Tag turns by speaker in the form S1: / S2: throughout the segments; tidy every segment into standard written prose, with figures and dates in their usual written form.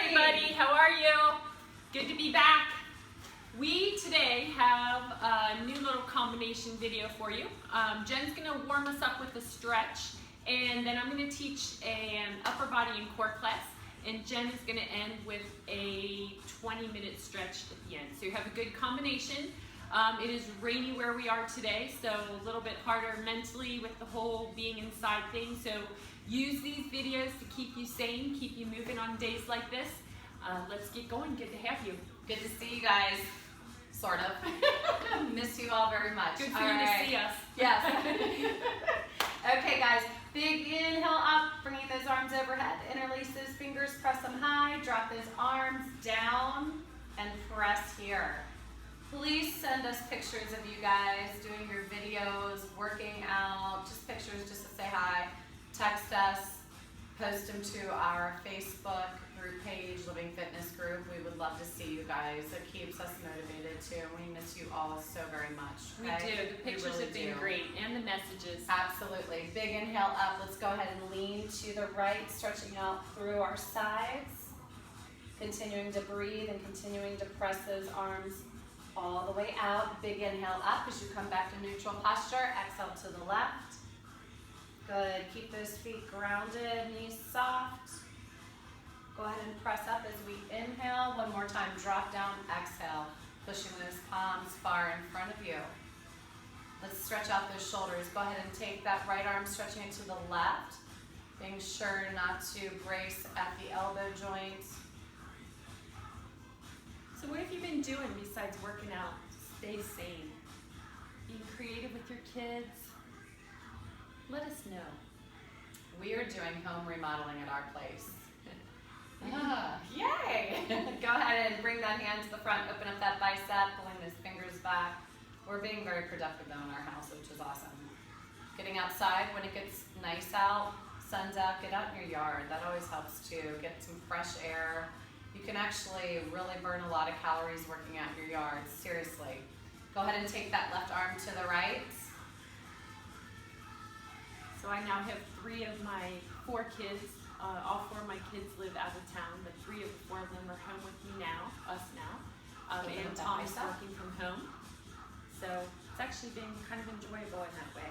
S1: everybody, how are you? Good to be back. We today have a new little combination video for you. Jen's going to warm us up with a stretch, and then I'm going to teach an upper body and core class, and Jen is going to end with a 20-minute stretch at the end. So you have a good combination. It is rainy where we are today, so a little bit harder mentally with the whole being inside thing. So use these videos to keep you sane, keep you moving on days like this. Let's get going. Good to have you.
S2: Good to see you guys, sort of. Miss you all very much.
S1: Good for you to see us.
S2: Yes. Okay, guys. Big inhale up, bringing those arms overhead. Interlace those fingers, press them high. Drop those arms down and press here. Please send us pictures of you guys doing your videos, working out, just pictures just to say hi. Text us, post them to our Facebook group page, Living Fitness Group. We would love to see you guys. It keeps us motivated too. We miss you all so very much. Okay?
S1: We do. The pictures have been great, and the messages.
S2: Absolutely. Big inhale up. Let's go ahead and lean to the right, stretching out through our sides. Continuing to breathe and continuing to press those arms all the way out. Big inhale up as you come back to neutral posture. Exhale to the left. Good. Keep those feet grounded, knees soft. Go ahead and press up as we inhale. One more time. Drop down. Exhale. Pushing those palms far in front of you. Let's stretch out those shoulders. Go ahead and take that right arm, stretching it to the left. Being sure not to brace at the elbow joints.
S1: So what have you been doing besides working out to stay sane? Being creative with your kids? Let us know.
S2: We are doing home remodeling at our place. Yay! Go ahead and bring that hand to the front, open up that bicep, pulling those fingers back. We're being very productive though in our house, which is awesome. Getting outside when it gets nice out, sun's out, get out in your yard. That always helps too. Get some fresh air. You can actually really burn a lot of calories working out in your yard, seriously. Go ahead and take that left arm to the right.
S1: So I now have 3 of my 4 kids. All 4 of my kids live out of town, but 3 of the 4 of them are home with me now, us now. And Tom's working from home. So it's actually been kind of enjoyable in that way.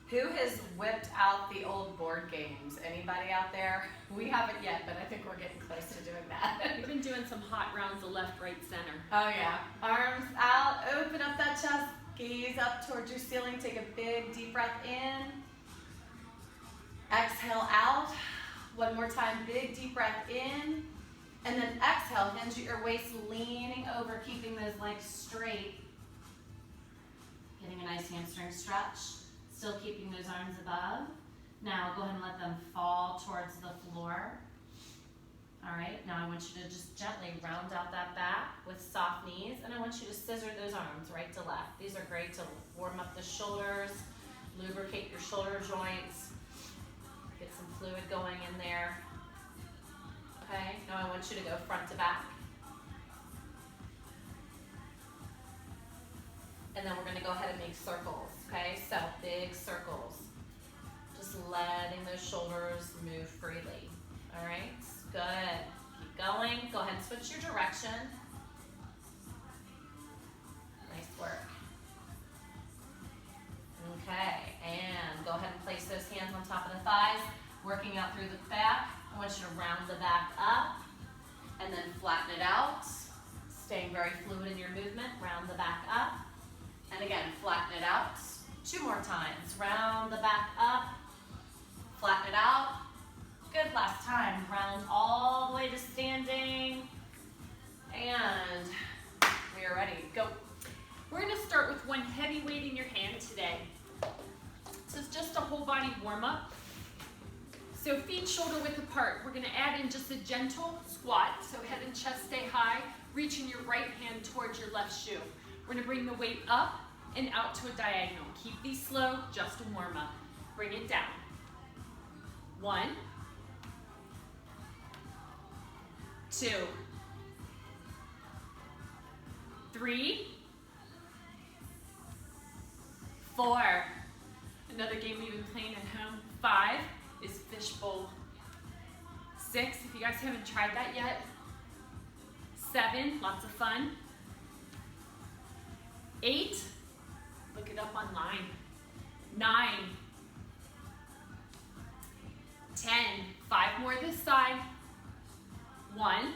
S2: Who has whipped out the old board games? Anybody out there? We haven't yet, but I think we're getting close to doing that.
S1: We've been doing some hot rounds of left, right, center.
S2: Oh yeah. Arms out, open up that chest, gaze up towards your ceiling, take a big deep breath in. Exhale out. One more time, big deep breath in. And then exhale, hinge at your waist, leaning over, keeping those legs straight. Getting a nice hamstring stretch. Still keeping those arms above. Now go ahead and let them fall towards the floor. All right, now I want you to just gently round out that back with soft knees, and I want you to scissor those arms right to left. These are great to warm up the shoulders, lubricate your shoulder joints, get some fluid going in there. Okay, now I want you to go front to back. And then we're gonna go ahead and make circles, okay? So big circles. Just letting those shoulders move freely, all right? Good, keep going. Go ahead and switch your direction. Nice work. Okay, and go ahead and place those hands on top of the thighs, working out through the back. I want you to round the back up and then flatten it out. Staying very fluid in your movement, round the back up. And again, flatten it out. 2 more times. Round the back up, flatten it out. Good, last time. Round all the way to standing. And we are ready. Go.
S1: We're going to start with one heavy weight in your hand today. This is just a whole body warm up. So feet shoulder width apart. We're going to add in just a gentle squat. So head and chest stay high. Reaching your right hand towards your left shoe. We're going to bring the weight up and out to a diagonal. Keep these slow, just a warm up. Bring it down. 1, 2, 3, 4. Another game we've been playing at home. 5 is fishbowl. 6, if you guys haven't tried that yet. 7, lots of fun. 8, look it up online. 9, 10, 5 more this side. 1,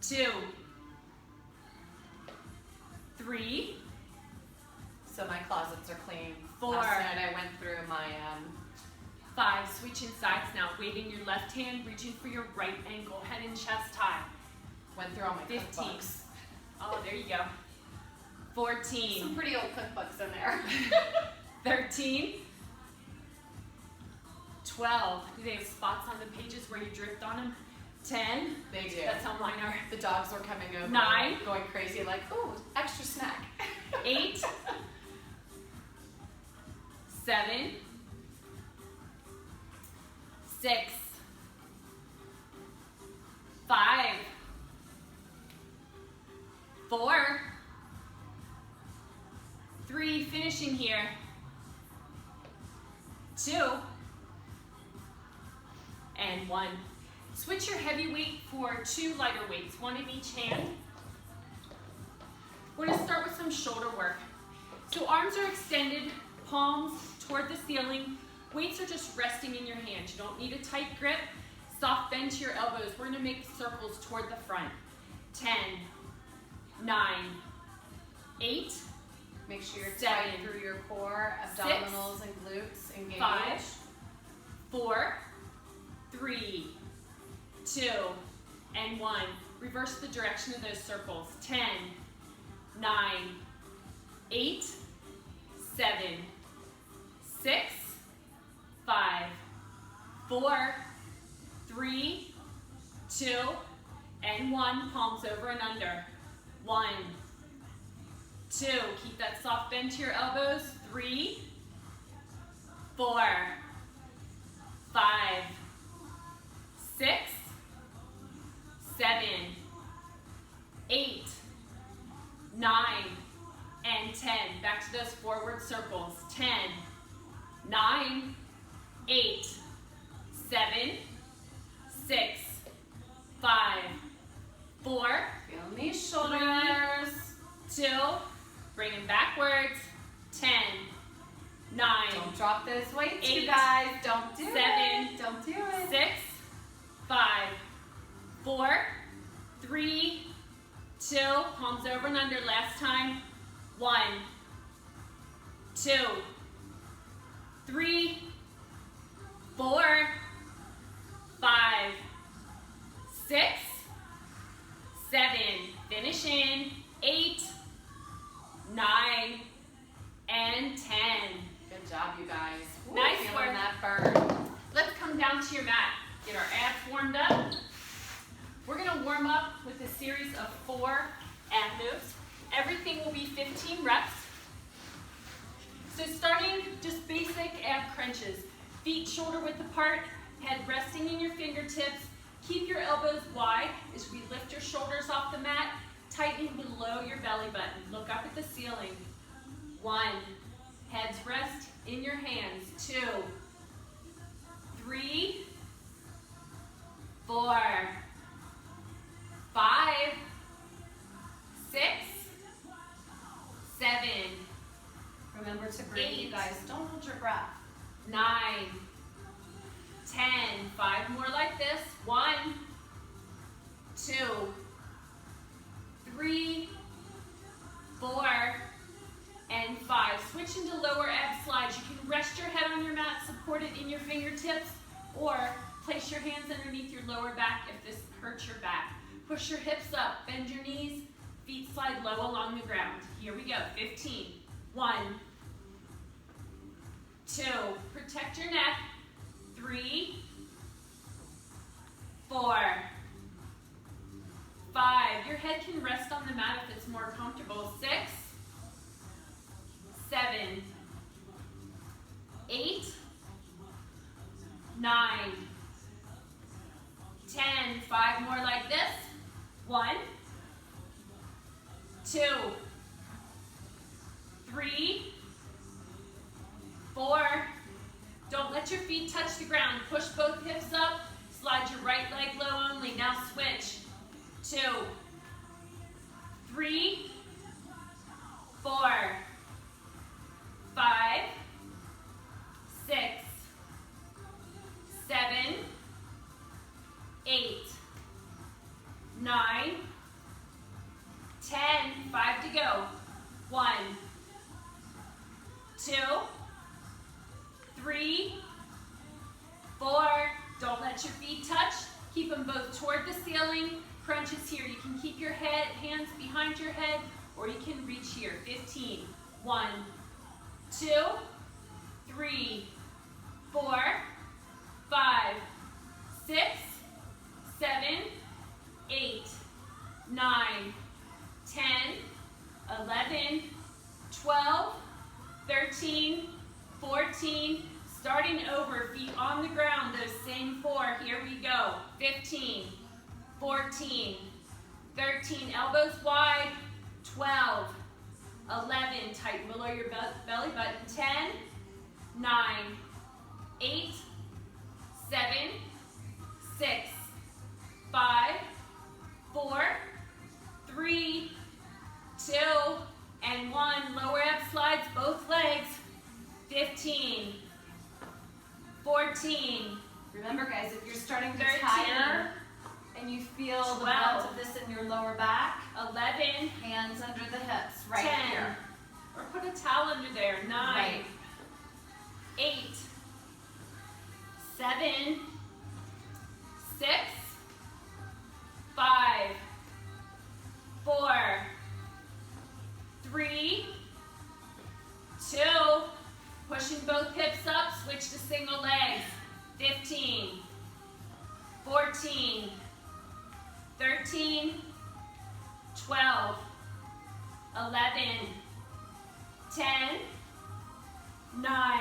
S1: 2, 3.
S2: So my closets are clean.
S1: 4.
S2: Last night I went through my
S1: 5, switching sides now. Waving your left hand, reaching for your right ankle, head and chest high.
S2: went through all my
S1: 15.
S2: cookbooks.
S1: Oh, there you go. 14.
S2: Some pretty old cookbooks in there.
S1: 13. 12. Do they have spots on the pages where you drift on them? 10.
S2: They do.
S1: That's how mine are.
S2: The dogs were coming over.
S1: 9.
S2: Going crazy like, ooh, extra snack.
S1: 8. 7. 6. 5. 4. 3. Finishing here. 2. And 1. Switch your heavy weight for 2 lighter weights, 1 in each hand. We're going to start with some shoulder work. So arms are extended, palms toward the ceiling. Weights are just resting in your hands. You don't need a tight grip. Soft bend to your elbows. We're going to make circles toward the front. 10, 9, 8,
S2: Make sure you're
S1: 7,
S2: tight through your core, abdominals and glutes engaged.
S1: 5, 4, 3, 2, and 1. Reverse the direction of those circles. 10, 9, 8, 7, 6, 5, 4, 3, 2, and 1. Palms over and under. 1, 2. Keep that soft bend to your elbows. 3, 4, 5, 6, 7, 8, 9, and 10. Back to those forward circles. 10, 9, 8, 7, 6, 5, 4,
S2: Feel these shoulders.
S1: 2, bring them backwards. 10, 9,
S2: Don't drop those weights,
S1: 8,
S2: you guys. Don't do
S1: 7,
S2: it. Don't do it.
S1: 6, 5, 4, 3, 2, palms over and under. Last time. 1, 2, 3, 4, 5, 6, 7, finish in, 8, 9, and 10.
S2: Good job, you guys. Woo,
S1: Nice
S2: feeling
S1: work.
S2: that burn.
S1: Let's come down to your mat. Get our abs warmed up. We're gonna warm up with a series of 4 ab moves. Everything will be 15 reps. So starting just basic ab crunches. Feet shoulder width apart, head resting in your fingertips. Keep your elbows wide as we lift your shoulders off the mat, tightening below your belly button. Look up at the ceiling. 1, heads rest in your hands. 2, 3, 4, 5, 6, 7,
S2: Remember to breathe,
S1: 8.
S2: you guys. Don't hold your breath.
S1: 9, 10, 5 more like this. 1, 2, 3, 4, and 5. Switch into lower ab slides. You can rest your head on your mat, support it in your fingertips, or place your hands underneath your lower back if this hurts your back. Push your hips up, bend your knees, feet slide low along the ground. Here we go, 15. 1, 2, protect your neck. 3, 4, 5. Your head can rest on the mat if it's more comfortable. 6, 7, 8, 9, 10. 5 more like this. 1, 2, 3, 4, Don't let your feet touch the ground. Push both hips up. Slide your right leg low only. Now switch. 2, 3, 4, 5, 6, 7, 8, 9, 10, 5 to go. 1, 2, 3, 4. Don't let your feet touch. Keep them both toward the ceiling. Crunches here. You can keep your hands behind your head, or you can reach here. 15. 1, 2, 3, 4, 5, 6, 7, 8, 9, 10, 11, 12, 13, 14, starting over, feet on the ground, those same 4, here we go, 15, 14, 13, elbows wide, 12, 11, tighten below your belly button, 10, 9, 8, 7, 6, 5, 4, 3, 2, and 1. Lower ab slides, both legs. 15, 14,
S2: Remember guys, if you're starting to
S1: 13,
S2: tire and you feel the
S1: 12,
S2: brunt of this in your lower back,
S1: 11,
S2: hands under the hips, right
S1: 10,
S2: here.
S1: or put a towel under there, 9,
S2: Right.
S1: 8, 7, 6, 5, 4, 3, 2, pushing both hips up, switch to single legs, 15, 14, 13, 12, 11, 10, 9,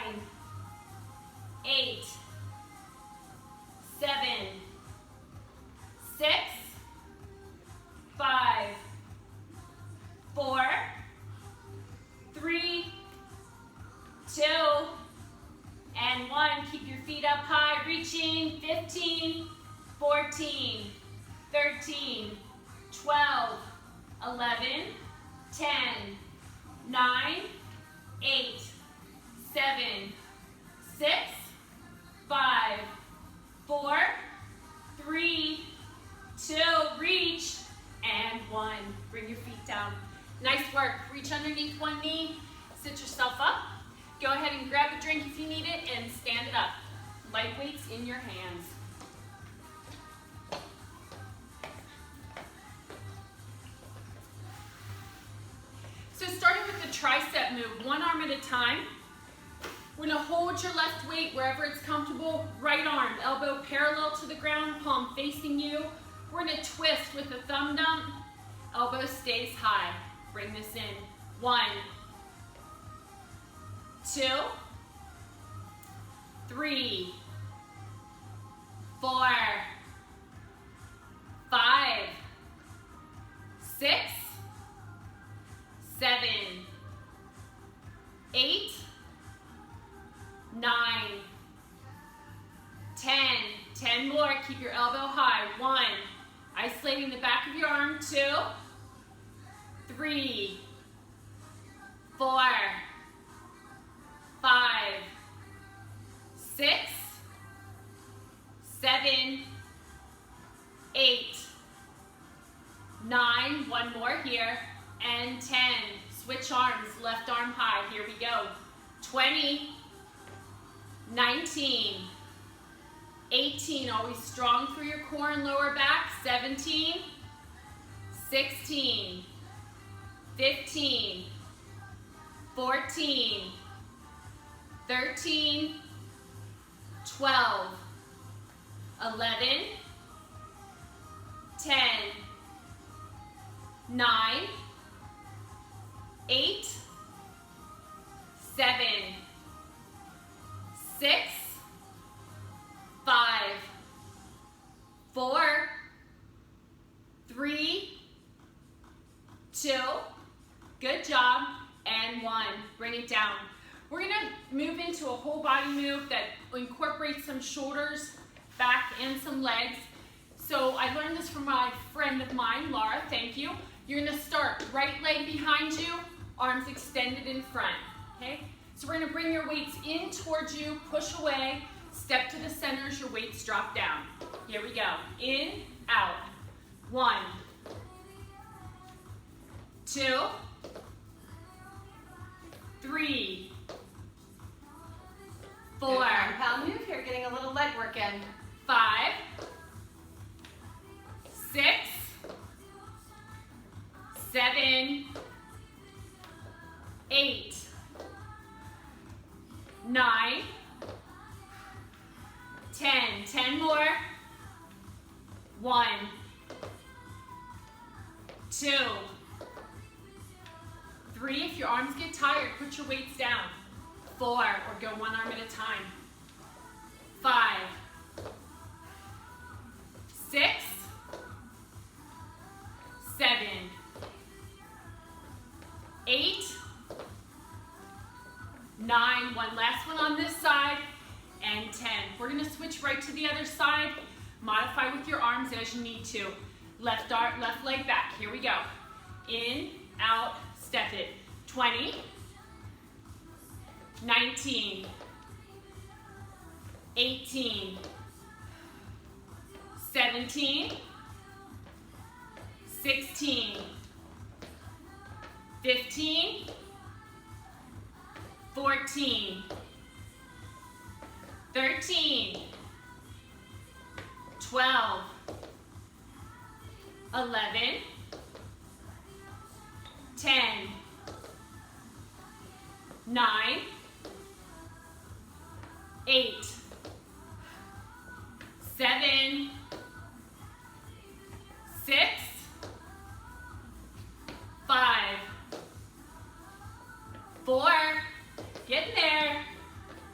S1: 8, 7, 6, 5, 4, 3, 2, and 1. Keep your feet up high, reaching. 15, 14, 13, 12, 11, 10, 9, 8, 7, 6, 5, 4, 3, 2, reach, and 1. Bring your feet down. Nice work. Reach underneath one knee, sit yourself up. Go ahead and grab a drink if you need it and stand it up. Light weights in your hands. So starting with the tricep move, one arm at a time. We're gonna hold your left weight wherever it's comfortable. Right arm, elbow parallel to the ground, palm facing you. We're gonna twist with the thumb dump. Elbow stays high. Bring this in. 1, 2, 3, 4, 5, 6, 7, 8, 9, 10. 10 more. Keep your elbow high. 1. Isolating the back of your arm. 2, 3, 4, 5, 6, 7, 8, 9. One more here. And 10. Switch arms. Left arm high. Here we go. 20, 19, 18. Always strong through your core and lower back. 17, 16, 15, 14, 13, 12, 11, 10, 9, 8, 7, 6, 5, 4, 3, 2, good job, and 1. Bring it down. We're gonna move into a whole body move that incorporate some shoulders, back, and some legs. So I learned this from my friend of mine, Laura, thank you. You're gonna start right leg behind you, arms extended in front, okay? So we're gonna bring your weights in towards you, push away, step to the center as your weights drop down. Here we go, in, out. 1, 2, 3, 4,
S2: Good compound move here, getting a little leg work in.
S1: 5, 6, 7, 8, 9, 10. 10 more. 1, 2, 3. If your arms get tired, put your weights down. 4, or go one arm at a time. 5, 6, 7, 8, 9. One last one on this side, and 10. We're gonna switch right to the other side. Modify with your arms as you need to. Left arm, left leg back. Here we go. In, out, step it. 20, 19, 18, 17, 16, 15, 14, 13, 12, 11, 10, 9, 8, 7, 6, 5, 4, getting there,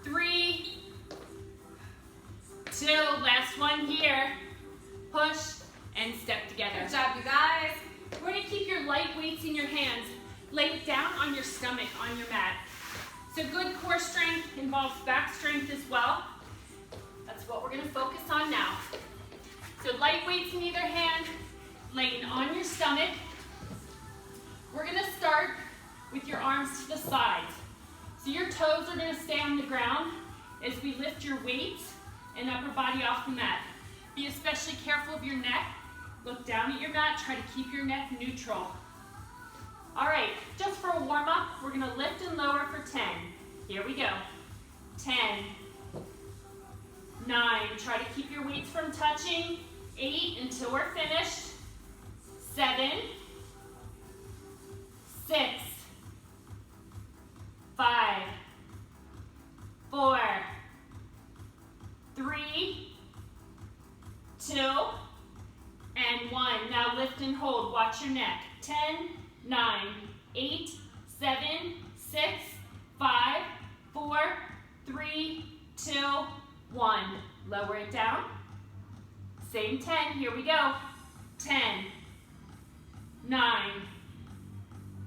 S1: 3, 2, last one here, push and step together.
S2: Good job, you guys.
S1: We're gonna keep your light weights in your hands. Lay it down on your stomach on your mat. So good core strength involves back strength as well. That's what we're gonna focus on now. So light weights in either hand, laying on your stomach. We're gonna start with your arms to the sides. So your toes are gonna stay on the ground as we lift your weights and upper body off the mat. Be especially careful of your neck. Look down at your mat, try to keep your neck neutral. All right, just for a warm up, we're gonna lift and lower for 10. Here we go. 10, 9, try to keep your weights from touching. 8 until we're finished. 7, 6, 5, 4, 3, 2, and 1. Now lift and hold, watch your neck. 10, 9, 8, 7, 6, 5, 4, 3, 2, 1. Lower it down. Same 10, here we go. 10, 9,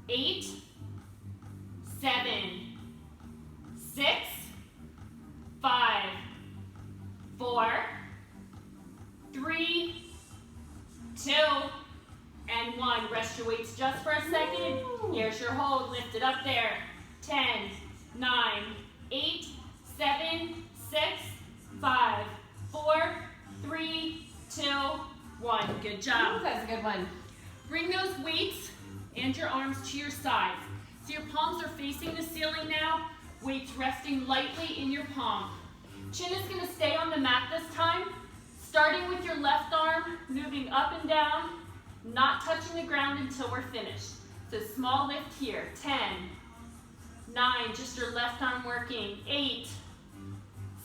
S1: 8, 7, 6, 5, 4, 3, 2, and 1. Rest your weights just for a second. Here's your hold. Lift it up there. 10, 9, 8, 7, 6, 5, 4, 3, 2, 1. Good job.
S2: Ooh, that's a good one.
S1: Bring those weights and your arms to your sides. So your palms are facing the ceiling now. Weights resting lightly in your palm. Chin is going to stay on the mat this time. Starting with your left arm, moving up and down, not touching the ground until we're finished. So small lift here. 10, 9, just your left arm working. 8,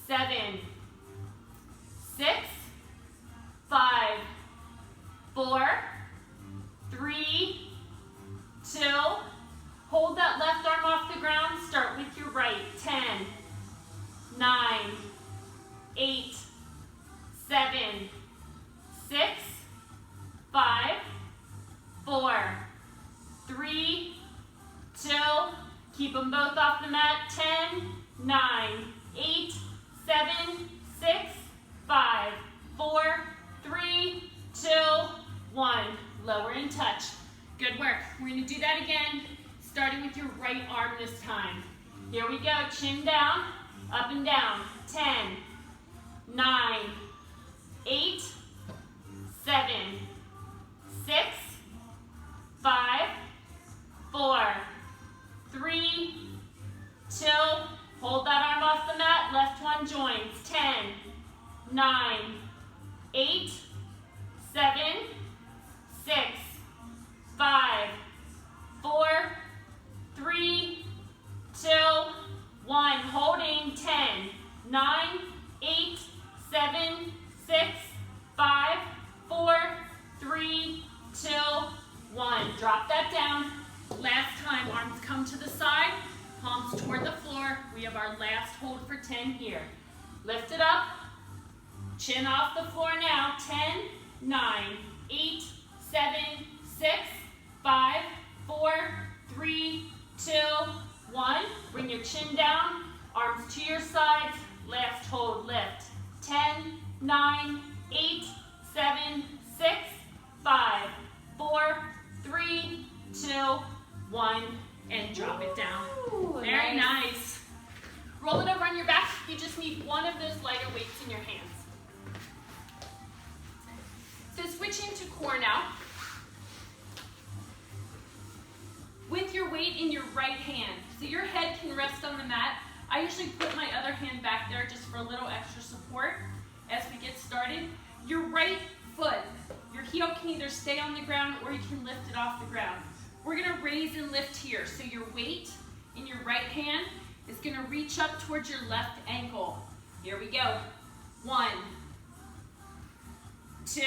S1: 7, 6, 5, 4, 3, 2, hold that left arm off the ground, start with your right. 10, 9, 8, 7, 6, 5, 4, 3, 2, keep them both off the mat. 10, 9, 8, 7, gonna do that again, starting with your right arm this time. Here we go, chin down, up and down. 10, 9, 8, 7, 6, 5, 4, 3, 2, hold that arm off the mat, left one joins. 10, 9, 8, 7, 6, 5, 4, 3, 2, 1. Holding. 10, 9, 8, 7, 6, 5, 4, 3, 2, 1. Drop that down. Last time, arms come to the side, palms toward the floor. We have our last hold for 10 here. Lift it up, chin off the floor now. 10, 9, 8, 7, 6, 5, 4, 3, 2, 1. Bring your chin down, arms to your sides. Last hold, lift. 10, 9, 8, 7, 6, 5, 4, 3, 2, 1, and drop it down.
S2: Ooh,
S1: Very nice. Roll it over on your back. You just need one of those lighter weights in your hands. So switching to core now. With your weight in your right hand, so your head can rest on the mat. I usually put my other hand back there just for a little extra support as we get started. Your right foot, your heel can either stay on the ground or you can lift it off the ground. We're gonna raise and lift here. So your weight in your right hand is gonna reach up towards your left ankle. Here we go. 1, 2,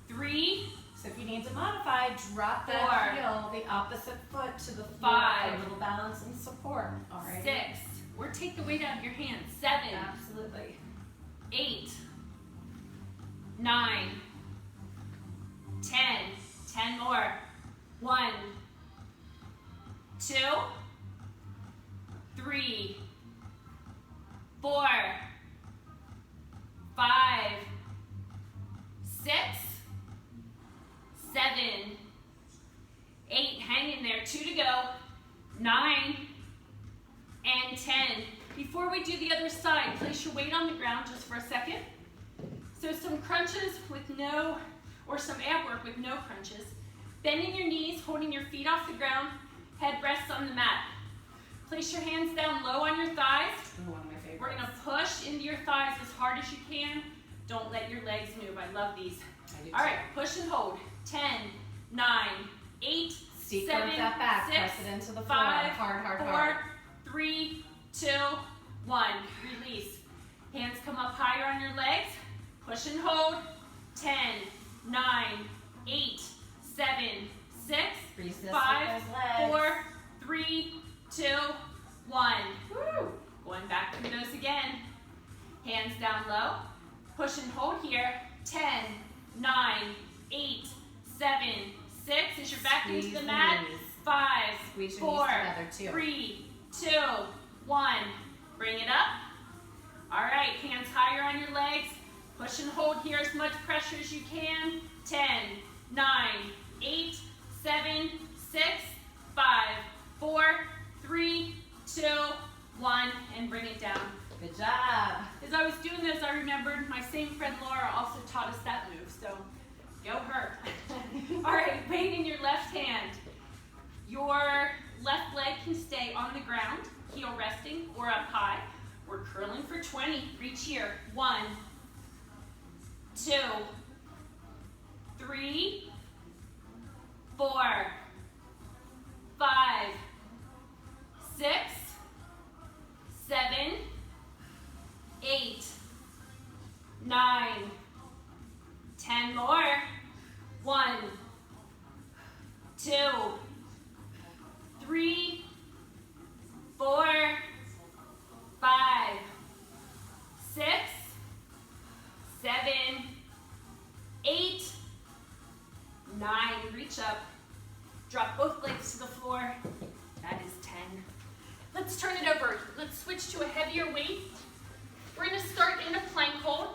S1: 3,
S2: So if you need to modify, drop that heel, the opposite foot to the floor
S1: 5,
S2: for a little balance and support. All right.
S1: 6. Or take the weight out of your hands. 7,
S2: Absolutely.
S1: 8, 9, 10. 10 more. 1, 2, 3, 4, 5, 6, 7, 8. Hang in there. 2 to go. 9 and 10. Before we do the other side, place your weight on the ground just for a second. So some crunches with no, or some ab work with no crunches. Bending your knees, holding your feet off the ground, head rests on the mat. Place your hands down low on your thighs.
S2: One of my favorites.
S1: We're gonna push into your thighs as hard as you can. Don't let your legs move. I love these. All right, push and hold. 10, 9, 8,
S2: Steep
S1: 7,
S2: towards that back.
S1: 6,
S2: Press it into the floor.
S1: 5,
S2: Hard, hard,
S1: 4,
S2: hard.
S1: 3, 2, 1. Release. Hands come up higher on your legs. Push and hold. 10, 9, 8, 7, 6,
S2: Resist
S1: 5,
S2: with those legs.
S1: 4, 3, 2, 1. Woo. Going back through those again. Hands down low. Push and hold here. 10, 9, 8, 7, 6. As you're back into the mat. 5,
S2: Squeeze your
S1: 4,
S2: knees together too.
S1: 3, 2, 1. Bring it up. All right, hands higher on your legs. Push and hold here as much pressure as you can. 10, 9, 8, 7, 6, 5, 4, 3, 2, 1, and bring it down.
S2: Good job.
S1: As I was doing this, I remembered my same friend Laura also taught us that move, so go her. All right, weight in your left hand. Your left leg can stay on the ground, heel resting, or up high. We're curling for 20. Reach here. 1, 2, 3, 4, 5, 6, 7, 8, 9, 10 more. 1, 2, 3, 4, 5, 6, 7, 8, 9. Reach up. Drop both legs to the floor. That is 10. Let's turn it over. Let's switch to a heavier weight. We're going to start in a plank hold.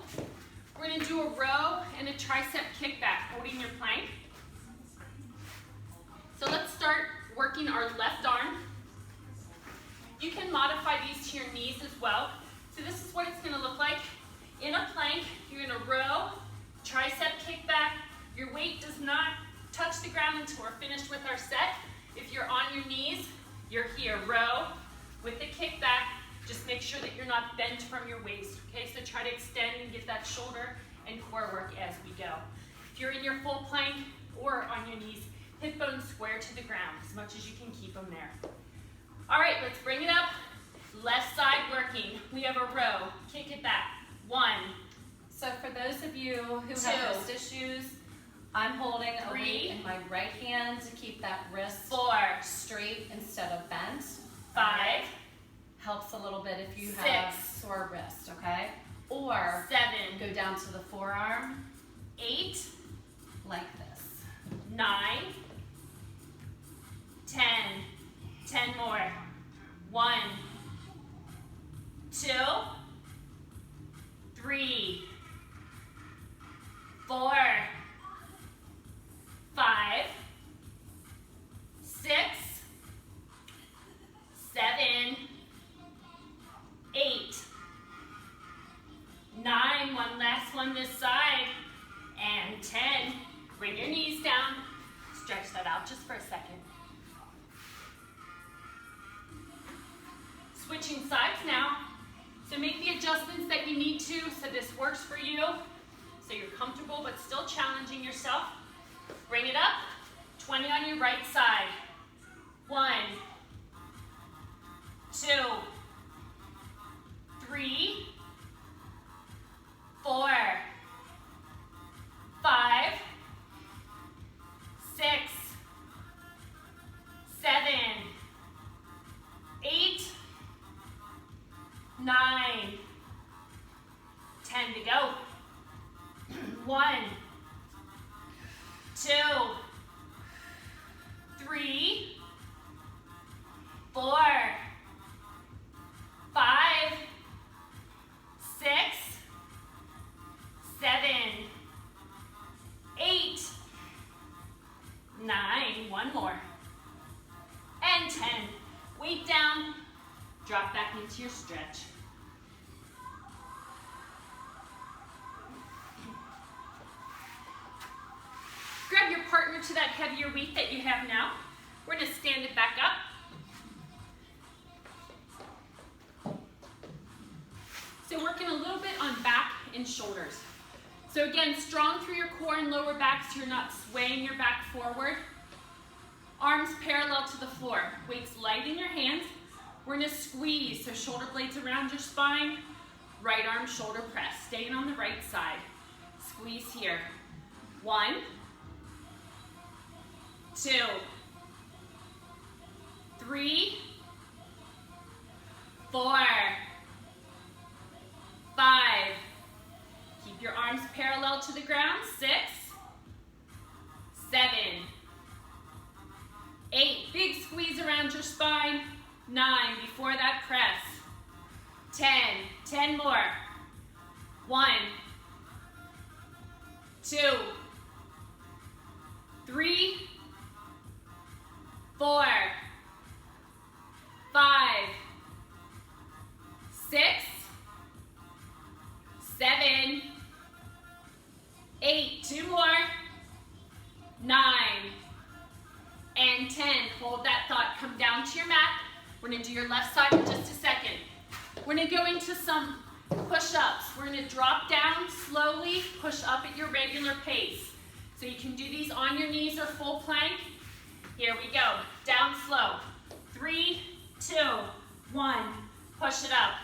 S1: We're going to do a row and a tricep kickback, holding your plank. 12. So this is what it's gonna look like. In a plank, you're gonna row, tricep kickback. Your weight does not touch the ground until we're finished with our set. If you're on your knees, you're here, row with the kickback. Just make sure that you're not bent from your waist, okay? So try to extend and get that shoulder and core work as we go. If you're in your full plank or on your knees, hip bones square to the ground as much as you can keep them there. All right, let's bring it up. Left side working. We have a row. Kick it back. 1.
S2: So for those of you who
S1: 2.
S2: have wrist issues, I'm holding a
S1: 3.
S2: weight in my right hand to keep that wrist
S1: 4.
S2: straight instead of bent.
S1: 5.
S2: Helps a little bit if you have
S1: 6.
S2: sore wrist, okay? Or
S1: 7.
S2: go down to the forearm
S1: 8.
S2: like this.
S1: 9. 10. 10 more. 1. 2. 3. 4. 5. 6. 7. 8. 9. One last one this side. And 10. Bring your knees down. Stretch that out just for a second. Switching sides now. So make the adjustments that you need to so this works for you. So you're comfortable but still challenging yourself. Bring it up. 20 on your right side. 1. 2. 3. 4. 5. 6. 7. 8. 9. 10 to go. 1. 2. 3. 4. 5. 6. 7. 8. 9. One more. And 10. Weight down. Drop back into your stretch. Grab your partner to that heavier weight that you have now. We're going to stand it back up. So working a little bit on back and shoulders. So again, strong through your core and lower back so you're not swaying your back forward. Arms parallel to the floor. Weights light in your hands. We're going to squeeze, so shoulder blades around your spine. Right arm shoulder press. Staying on the right side. Squeeze here. 1. 2. 3. 4. 5. Keep your arms parallel to the ground. 6. 7. 8. Big squeeze around your spine. 9. Before that, press. 10. 10 more. 1. 2. 3. 4. 5. 6. 7. 8. 2 more. 9. And 10. Hold that thought. Come down to your mat. We're going to do your left side in just a second. We're going to go into some push-ups. We're going to drop down slowly, push up at your regular pace. So you can do these on your knees or full plank. Here we go. Down slow. 3, 2, 1. Push it up.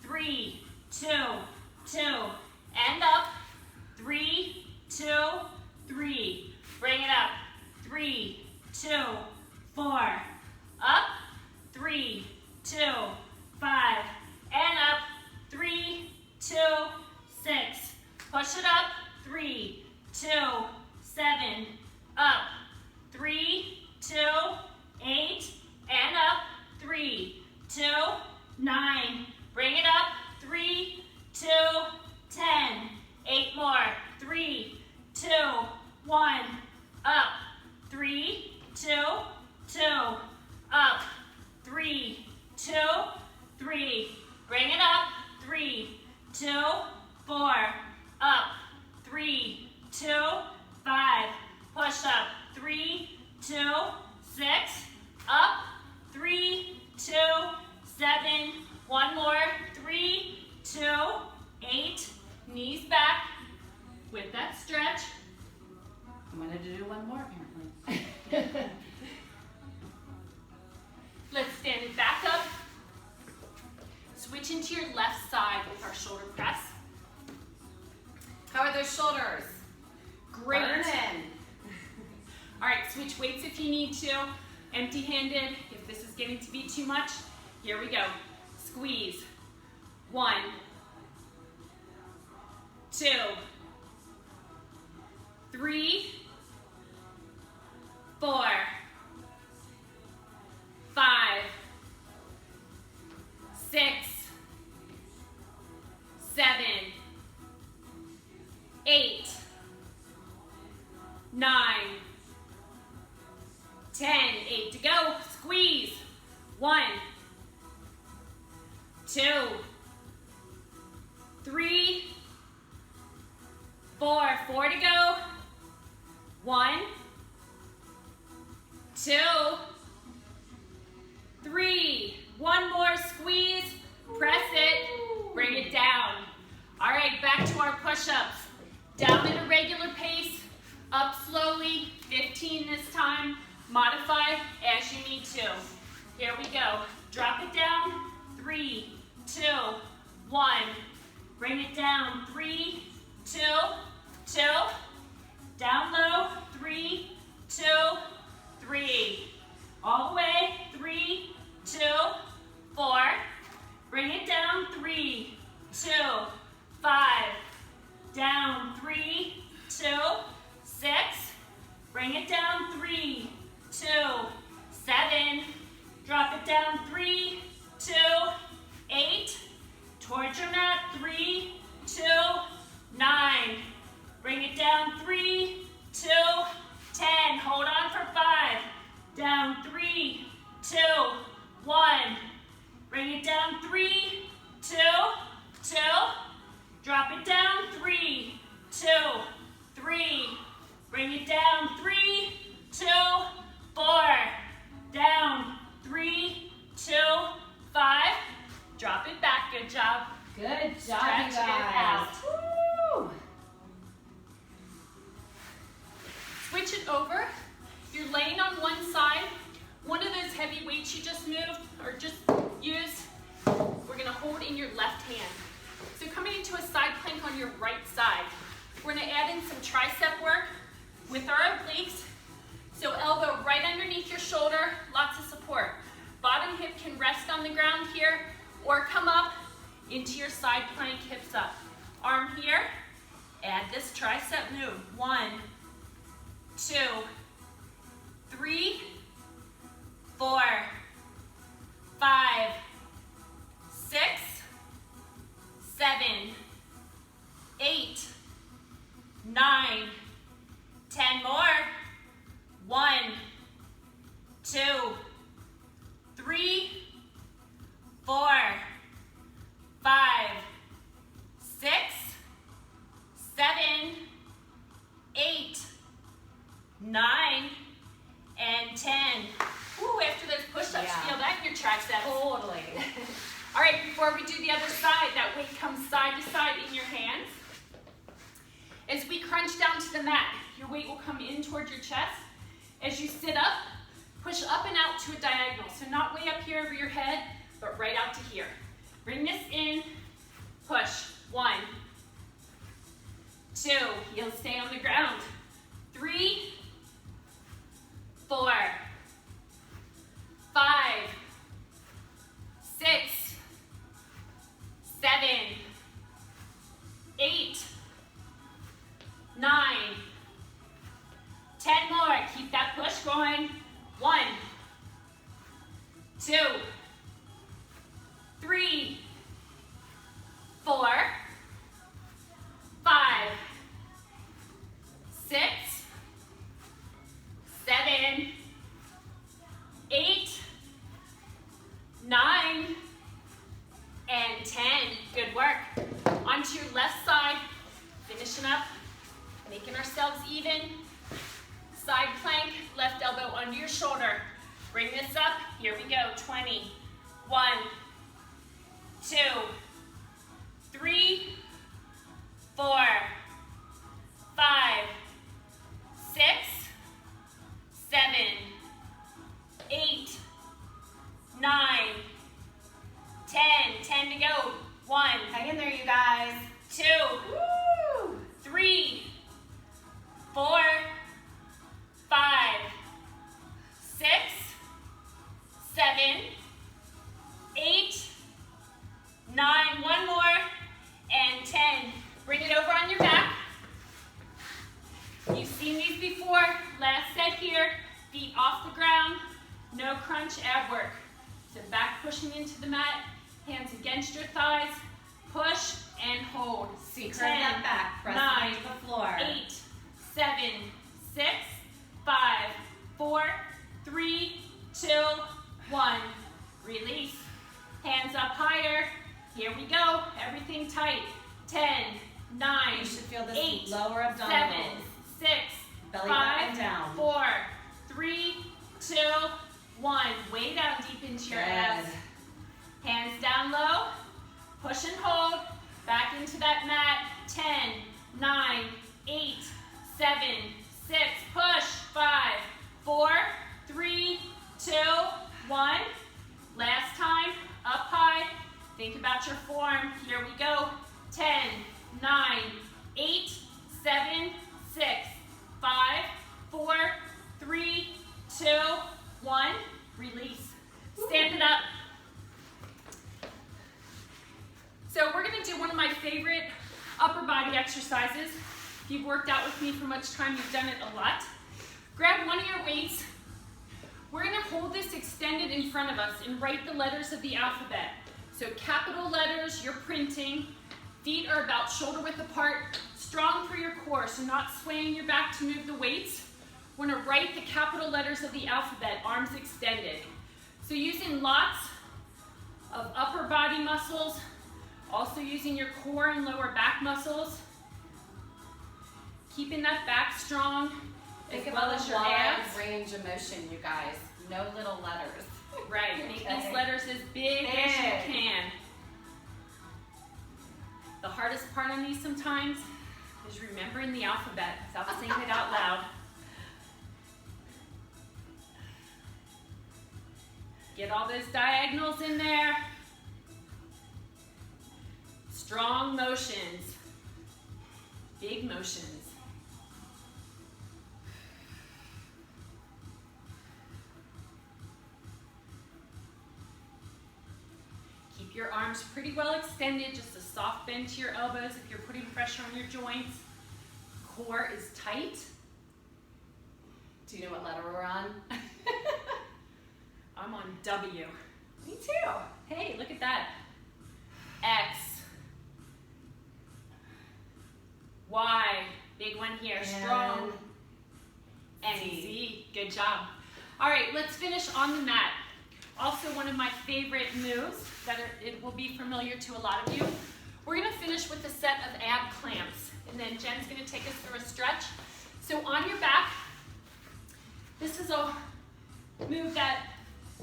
S1: 3, 2, 2. And up. 3, 2, 3. Bring it up. 3, 2, 4. Up. 3, 2, 5. And up. 3, 2, 6. Push it up. 3, 2, 7. Up. 3, 2, 8. And up. 3, 2, 9. Bring it up. 3, 2, 10. 8 more. 3, 2, 1. Up. 3, 2, 2. Up. 3, 2, 3. Bring it up. 2, 4, up, 3, 2, 5, push up, 3, 2, 6, up, 3, 2, 7, one more, 3, 2, 8, knees back with that stretch.
S2: I'm gonna do one more apparently.
S1: Let's stand it back up. Switch into your left side with our shoulder press.
S2: How are those shoulders?
S1: Great.
S2: Burning.
S1: All right, switch weights if you need to. Empty-handed, if this is getting to be too much. Here we go. Squeeze. 1, 2, 3, 4, 5, 6, 7, 8, 9, 10, 8 to go. Squeeze. 1, 2, 3, 4, 4 to go. 1, 2, 3. One more squeeze. Press it. Bring it down. All right, back to our push-ups. Down at a regular pace. Up slowly. 15 this time. Modify as you need to. Here we go. Drop it down. 3, 2, 1. Bring it down. 3, 2, 2. Down low. 3, 2, 3. All the way. 3, 2, 4. Bring it down. 3, 2, 5. Down. 3, 2, 6. Bring it down. 3, 2, 7. Drop it down. 3, 2, 8. Towards your mat. 3, 2, 9. Bring it down. 3, 2, 10. Hold on for 5. Down. 3, 2, 1. Bring it down. 3, 2, 2. Drop it down. 3, 2, 3. Bring it down. 3, 2, 4. Down. 3, 2, 5. Drop it back. Good job.
S2: Good job,
S1: Stretch
S2: you
S1: it out.
S2: guys. Woo!
S1: Switch it over. You're laying on one side. One of those heavy weights you just moved or just used, we're gonna hold in your left hand. So coming into a side plank on your right side. We're gonna add in some tricep work with our obliques. So elbow right underneath your shoulder, lots of support. Bottom hip can rest on the ground here or come up into your side plank, hips up. Arm here, add this tricep move. 1, 2, 3, 4, 5, 6, 7, 8, 9, 10 more. 1, 2, 3, 4, 5, 6, 7, 8, 9, and 10. Ooh, after those push-ups,
S2: Yeah.
S1: feel that in your triceps.
S2: Totally.
S1: All right, before we do the other side, that weight comes side to side in your hands. As we crunch down to the mat, your weight will come in towards your chest. As you sit up, push up and out to a diagonal. So not way up here over your head, but right out to here. Bring this in, push. 1, 2, heels stay on the ground. 3, 4, 5, 6, 7, 8, 9, 10 more. Keep that push going. 1, 2, 3, 4, 5, 6, 7, 8, 9, and 10. Good work. On pushing up, making ourselves even. Side plank, left elbow under your shoulder. Bring this up, here we go, 20. 1, 2, 3, 4, 5, 6, 7, 8, 9, 10. 10 to go. 1.
S2: Hang in there, you guys.
S1: 2.
S2: Woo!
S1: 3, 4, 5, 6, 7, 8, 9. One more. And 10. Bring it over on your back. You've seen these before. Last set here. Feet off the ground. No crunch ab work. So back pushing into the mat. Hands against your thighs. Push and hold.
S2: So you curve that back. Press
S1: 9,
S2: into the floor.
S1: 8, 7, 6, 5, 4, 3, 2, 1. Release. Hands up higher. Here we go. Everything tight. 10, 9,
S2: You should feel this
S1: 8,
S2: lower
S1: 7,
S2: abdominals.
S1: 6,
S2: Belly
S1: 5,
S2: button down.
S1: 4, 3, 2, 1. Way down deep into your abs. Hands down low. Push and hold. Back into that mat. 10, 9, 8, 7, 6. Push. 5, 4, 3, 2, 1. Last time. Up high. Think about your form. Here we go. 10, 9, 8, 7, 6, 5, 4, 3, 2, 1. Release. Stand it up. So we're going to do one of my favorite upper body exercises. If you've worked out with me for much time, you've done it a lot. Grab one of your weights. We're going to hold this extended in front of us and write the letters of the alphabet. So capital letters, you're printing. Feet are about shoulder width apart. Strong for your core, so not swaying your back to move the weights. We're going to write the capital letters of the alphabet, arms extended. So using lots of upper body muscles, also using your core and lower back muscles. Keeping that back strong, as well as your abs.
S2: Range of motion, you guys. No little letters.
S1: Right, make
S2: Okay.
S1: these letters as big as you can. The hardest part on these sometimes is remembering the alphabet without saying it out loud. Get all those diagonals in there. Strong motions, big motions. Keep your arms pretty well extended, just a soft bend to your elbows if you're putting pressure on your joints. Core is tight.
S2: Do you know what letter we're on?
S1: I'm on W.
S2: Me too.
S1: Hey, look at that. X. Y, big one here, strong. And Z, good job. All right, let's finish on the mat. Also one of my favorite moves that it will be familiar to a lot of you. We're gonna finish with a set of ab clamps, and then Jen's gonna take us through a stretch. So on your back, this is a move that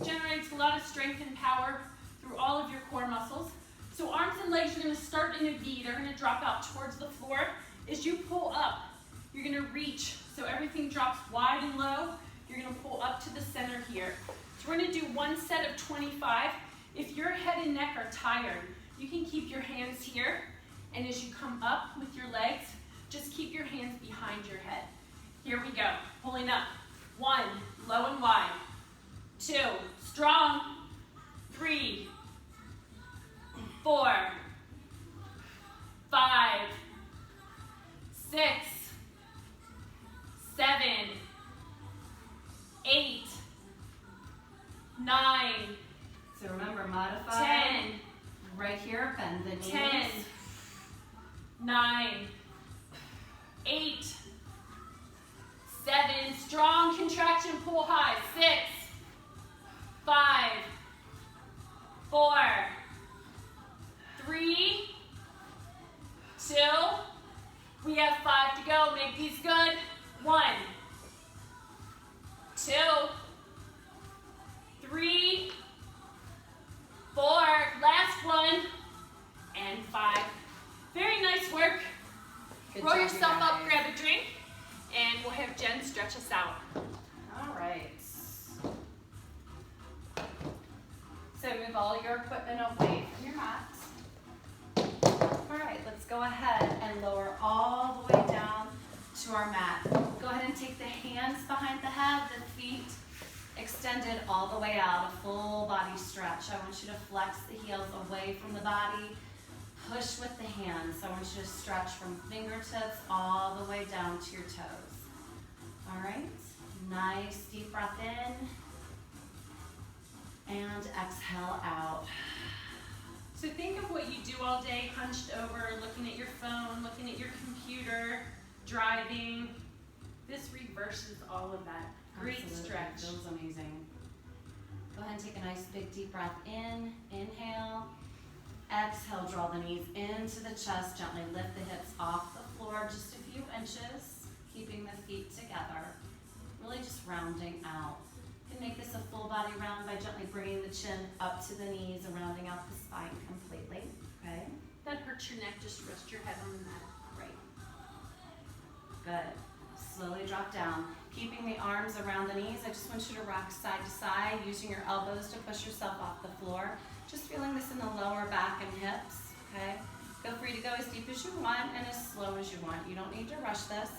S1: generates a lot of strength and power through all of your core muscles. So arms and legs are gonna start in a V. They're gonna drop out towards the floor. As you pull up, you're gonna reach. So everything drops wide and low. You're gonna pull up to the center here. So we're gonna do one set of 25. If your head and neck are tired, you can keep your hands here. And as you come up with your legs, just keep your hands behind your head. Here we go, pulling up. 1, low and wide. 2, strong. 3, 4, 5, 6, 7, 8, 9,
S2: So remember, modify.
S1: 10,
S2: Right here, bend the knees.
S1: 10, 9, 8, 7, strong contraction, pull high. 6, 5, 4, 3, 2, We have 5 to go. Make these good. 1, 2, 3, 4, last one, and 5. Very nice work.
S2: Good
S1: Roll
S2: job, you
S1: yourself up,
S2: guys.
S1: grab a drink, and we'll have Jen stretch us out.
S2: All right. So move all your equipment away from your mat. All right, let's go ahead and lower all the way down to our mat. Go ahead and take the hands behind the head, the feet extended all the way out, a full body stretch. I want you to flex the heels away from the body. Push with the hands. I want you to stretch from fingertips all the way down to your toes. All right, nice deep breath in and exhale out.
S1: So think of what you do all day, hunched over, looking at your phone, looking at your computer, driving. This reverses all of that. Great
S2: Absolutely.
S1: stretch.
S2: Feels amazing. Go ahead and take a nice big deep breath in. Inhale. Exhale, draw the knees into the chest. Gently lift the hips off the floor just a few inches, keeping the feet together. Really just rounding out. You can make this a full body round by gently bringing the chin up to the knees and rounding out the spine completely. Okay?
S1: That hurts your neck, just rest your head on the mat.
S2: Great. Good. Slowly drop down. Keeping the arms around the knees, I just want you to rock side to side, using your elbows to push yourself off the floor. Just feeling this in the lower back and hips, okay? Feel free to go as deep as you want and as slow as you want. You don't need to rush this.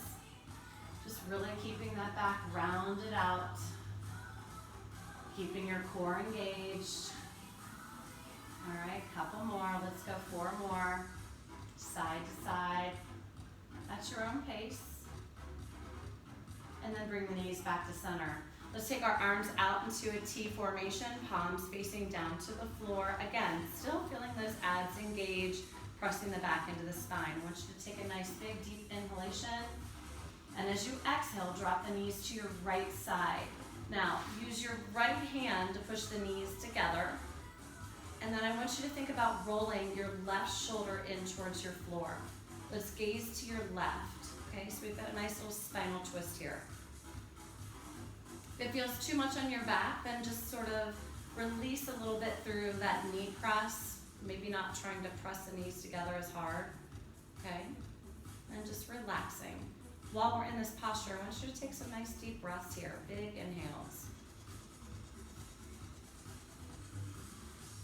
S2: Just really keeping that back rounded out. Keeping your core engaged. All right, couple more. Let's go 4 more. Side to side. At your own pace. And then bring the knees back to center. Let's take our arms out into a T formation, palms facing down to the floor. Again, still feeling those abs engaged, pressing the back into the spine. I want you to take a nice big deep inhalation. And as you exhale, drop the knees to your right side. Now, use your right hand to push the knees together. And then I want you to think about rolling your left shoulder in towards your floor. Let's gaze to your left. Okay, so we've got a nice little spinal twist here. If it feels too much on your back, then just sort of release a little bit through that knee press. Maybe not trying to press the knees together as hard. Okay? And just relaxing. While we're in this posture, I want you to take some nice deep breaths here. Big inhales.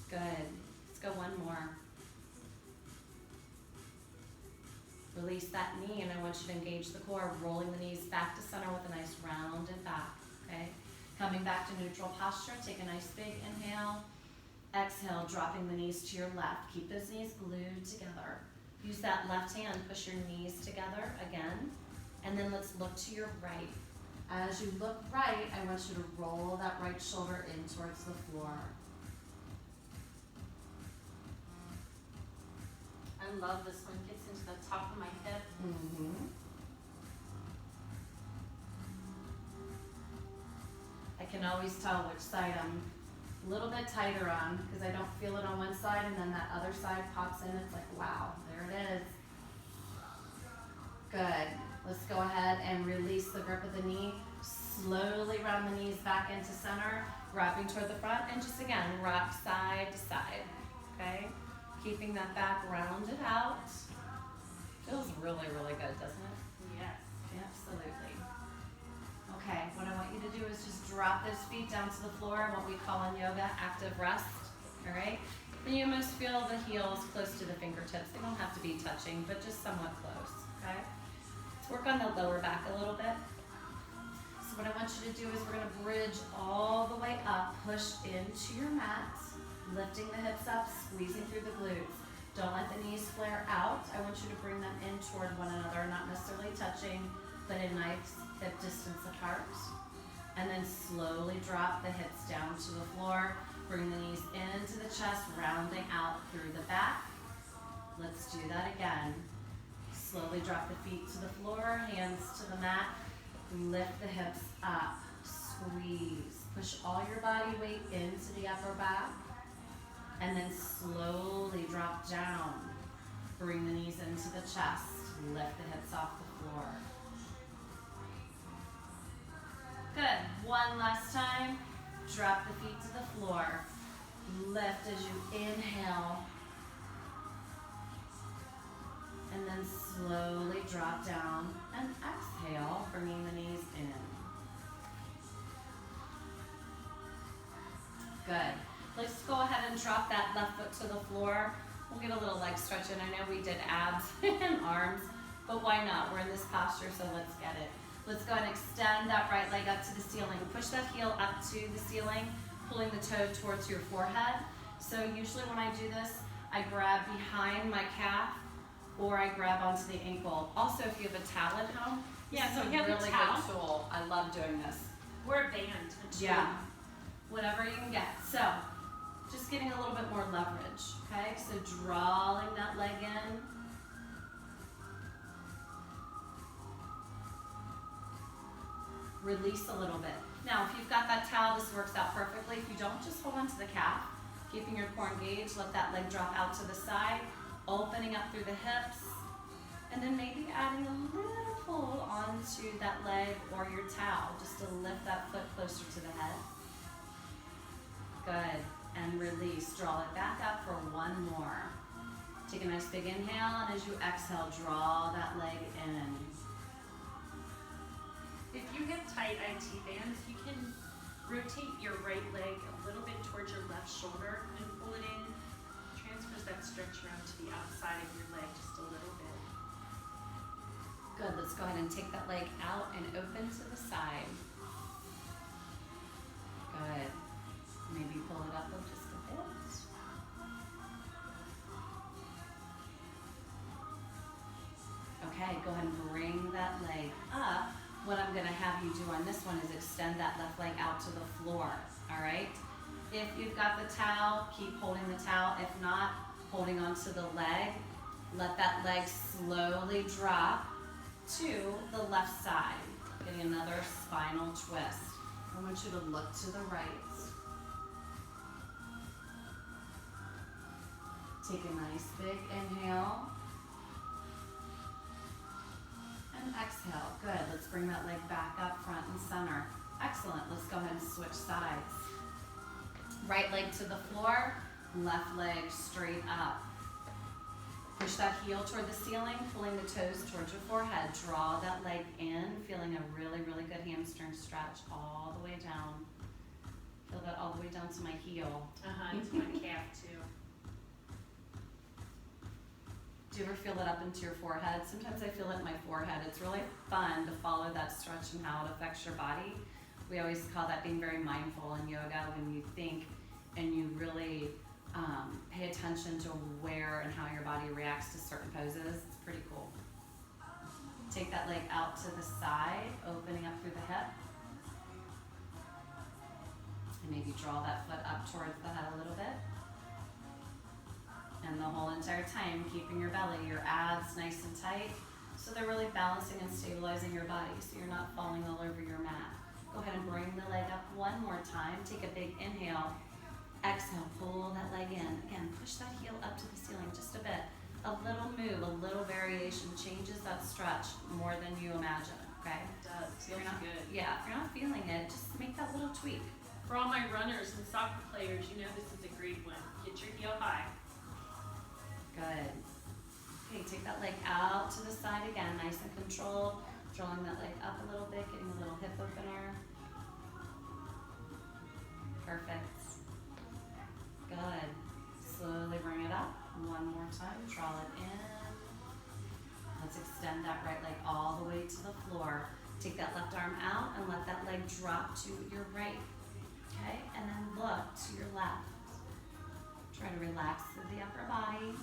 S2: Good. Let's go one more. Release that knee, and I want you to engage the core, rolling the knees back to center with a nice rounded back. Okay? Coming back to neutral posture, take a nice big inhale. Exhale, dropping the knees to your left. Keep those knees glued together. Use that left hand, push your knees together again. And then let's look to your right. As you look right, I want you to roll that right shoulder in towards the floor.
S1: I love this one. Gets into the top of my hip.
S2: Mm-hmm. I can always tell which side I'm a little bit tighter on because I don't feel it on one side and then that other side pops in. It's like, wow, there it is. Good. Let's go ahead and release the grip of the knee. Slowly round the knees back into center, wrapping toward the front, and just again, rock side to side. Okay? Keeping that back rounded out. Feels really, really good, doesn't it?
S1: Yes.
S2: Absolutely. Okay, what I want you to do is just drop those feet down to the floor, what we call in yoga, active rest. All right? And you almost feel the heels close to the fingertips. They don't have to be touching, but just somewhat close. Okay? Let's work on the lower back a little bit. So what I want you to do is we're going to bridge all the way up, push into your mat, lifting the hips up, squeezing through the glutes. Don't let the knees flare out. I want you to bring them in toward one another, not necessarily touching, but a nice hip distance apart. And then slowly drop the hips down to the floor. Bring the knees into the chest, rounding out through the back. Let's do that again. Slowly drop the feet to the floor, hands to the mat. Lift the hips up, squeeze. Push all your body weight into the upper back. And then slowly drop down. Bring the knees into the chest. lift the hips off the floor. Good. One last time. Drop the feet to the floor. Lift as you inhale. And then slowly drop down and exhale, bringing the knees in. Good. Let's go ahead and drop that left foot to the floor. We'll get a little leg stretch in. I know we did abs and arms, but why not? We're in this posture, so let's get it. Let's go ahead and extend that right leg up to the ceiling. Push that heel up to the ceiling, pulling the toe towards your forehead. So usually when I do this, I grab behind my calf or I grab onto the ankle. Also, if you have a towel at home,
S1: Yeah,
S2: this
S1: so
S2: is
S1: if
S2: a
S1: you have a
S2: really
S1: towel,
S2: good tool. I love doing this.
S1: wear a band.
S2: Yeah, whatever you can get. So, just getting a little bit more leverage, okay? So drawing that leg in. Release a little bit. Now, if you've got that towel, this works out perfectly. If you don't, just hold on to the calf, keeping your core engaged. Let that leg drop out to the side, opening up through the hips, and then maybe adding a little pull onto that leg or your towel, just to lift that foot closer to the head. Good. And release. Draw it back up for one more. Take a nice big inhale, and as you exhale, draw that leg in.
S1: If you have tight IT bands, you can rotate your right leg a little bit towards your left shoulder and pull it in. Transfers that stretch around to the outside of your leg just a little bit.
S2: Good. Let's go ahead and take that leg out and open to the side. Good. Maybe pull it up just a bit. Okay, go ahead and bring that leg up. What I'm gonna have you do on this one is extend that left leg out to the floor, all right? If you've got the towel, keep holding the towel. If not, holding onto the leg. Let that leg slowly drop to the left side. Getting another spinal twist. I want you to look to the right. Take a nice big inhale. And exhale. Good. Let's bring that leg back up front and center. Excellent. Let's go ahead and switch sides. Right leg to the floor, left leg straight up. Push that heel toward the ceiling, pulling the toes towards your forehead. Draw that leg in, feeling a really, really good hamstring stretch all the way down. Feel that all the way down to my heel.
S1: Into my calf too.
S2: Do you ever feel it up into your forehead? Sometimes I feel it in my forehead. It's really fun to follow that stretch and how it affects your body. We always call that being very mindful in yoga, when you think and you really pay attention to where and how your body reacts to certain poses. It's pretty cool. Take that leg out to the side, opening up through the hip. And maybe draw that foot up towards the head a little bit. And the whole entire time, keeping your belly, your abs nice and tight, so they're really balancing and stabilizing your body, so you're not falling all over your mat. Go ahead and bring the leg up one more time. Take a big inhale. Exhale, pull that leg in. Again, push that heel up to the ceiling just a bit. A little move, a little variation changes that stretch more than you imagine, okay?
S1: It does.
S2: So
S1: Feels good.
S2: Yeah, if you're not feeling it, just make that little tweak.
S1: For all my runners and soccer players, you know this is a great one. Get your heel high.
S2: Good. Okay, take that leg out to the side again, nice and controlled. Drawing that leg up a little bit, getting a little hip opener. Perfect. Good. Slowly bring it up. One more time. Draw it in. Let's extend that right leg all the way to the floor. Take that left arm out and let that leg drop to your right. Okay? And then look to your left. Try to relax the upper body.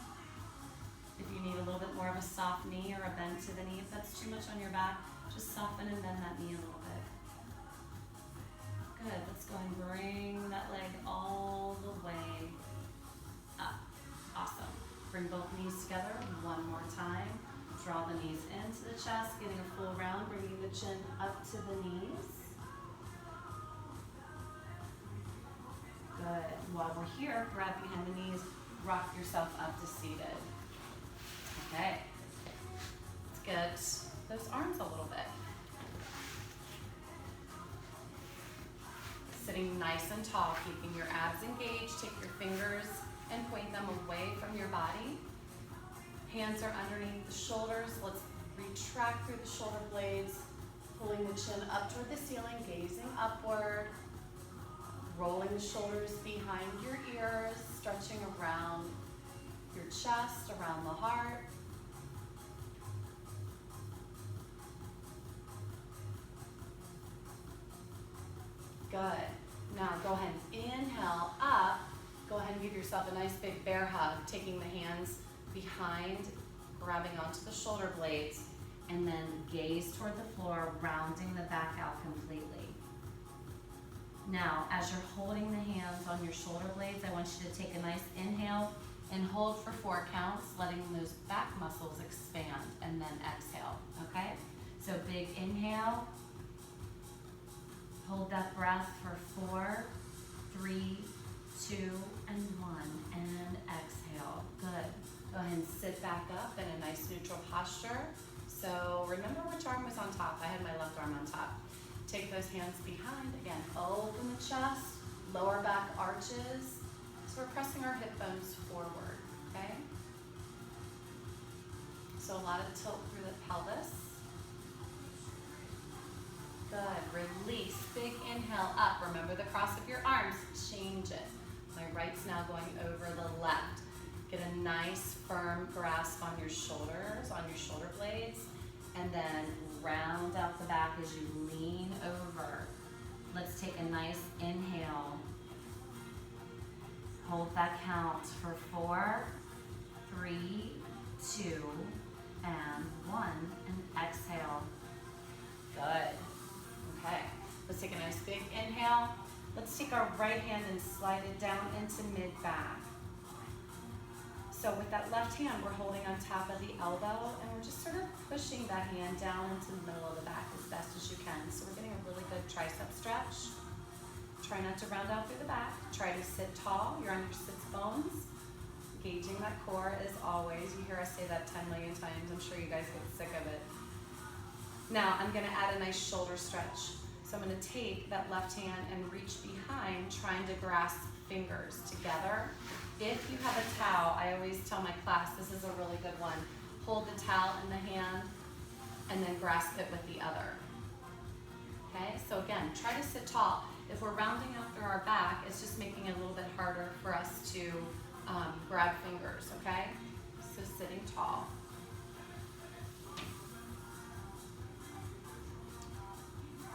S2: If you need a little bit more of a soft knee or a bend to the knee, if that's too much on your back, just soften and bend that knee a little bit. Good. Let's go and bring that leg all the way up. Awesome. Bring both knees together one more time. Draw the knees into the chest, getting a full round, bringing the chin up to the knees. Good. While we're here, grab behind the knees, rock yourself up to seated. Okay. Let's nice and tall, keeping your abs engaged. Take your fingers and point them away from your body. Hands are underneath the shoulders. Let's retract through the shoulder blades, pulling the chin up toward the ceiling, gazing upward, rolling the shoulders behind your ears, stretching around your chest, around the heart. Good. Now go ahead and inhale up. Go ahead and give yourself a nice big bear hug, taking the hands behind, grabbing onto the shoulder blades, and then gaze toward the floor, rounding the back out completely. Now, as you're holding the hands on your shoulder blades, I want you to take a nice inhale and hold for 4 counts, letting those back muscles expand, and then exhale, okay? So big inhale, hold that breath for 4, 3, 2, and 1, and exhale. Good. Go ahead and sit back up in a nice neutral posture. So remember which arm was on top. I had my left arm on top. Take those hands behind. Again, open the chest, lower back arches. So we're pressing our hip bones forward, okay? So a lot of tilt through the pelvis. Good, release, big inhale up. Remember the cross of your arms, change it. My right's now going over the left. Get a nice firm grasp on your shoulders, on your shoulder blades, and then round out the back as you lean over. Let's take a nice inhale. Hold that count for 4, 3, 2, and 1, and exhale. Good. Okay, let's take a nice big inhale. Let's take our right hand and slide it down into mid-back. So with that left hand, we're holding on top of the elbow, and we're just sort of pushing that hand down into the middle of the back as best as you can. So we're getting a really good tricep stretch. Try not to round out through the back. Try to sit tall. You're on your sits bones. Engaging that core as always. You hear us say that 10 million times. I'm sure you guys get sick of it. Now I'm gonna add a nice shoulder stretch. So I'm gonna take that left hand and reach behind, trying to grasp fingers together. If you have a towel, I always tell my class, this is a really good one. Hold the towel in the hand and then grasp it with the other. Okay, so again, try to sit tall. If we're rounding out through our back, it's just making it a little bit harder for us to grab fingers, okay? So sitting tall.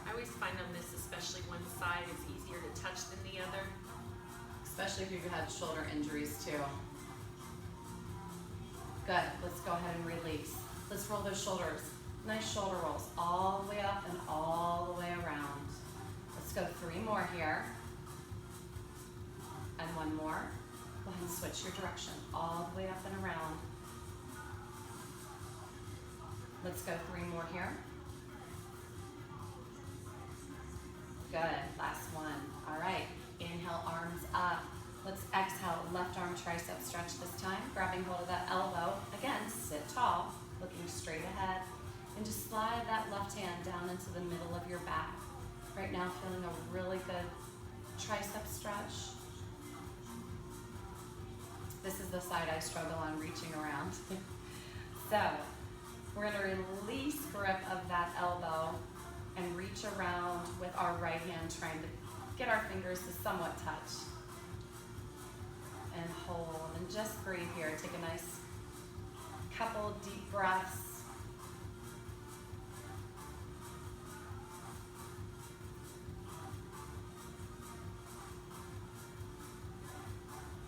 S1: I always find on this, especially one side is easier to touch than the other.
S2: Especially if you've had shoulder injuries too. Good, let's go ahead and release. Let's roll those shoulders. Nice shoulder rolls, all the way up and all the way around. Let's go 3 more here. And 1 more. Go ahead and switch your direction, all the way up and around. Let's go 3 more here. Good, last one. All right, inhale, arms up. Let's exhale, left arm tricep stretch this time. Grabbing hold of that elbow. Again, sit tall, looking straight ahead. And just slide that left hand down into the middle of your back. Right now, feeling a really good tricep stretch. This is the side I struggle on reaching around. So, we're gonna release grip of that elbow and reach around with our right hand, trying to get our fingers to somewhat touch. And hold, and just breathe here. Take a nice couple deep breaths.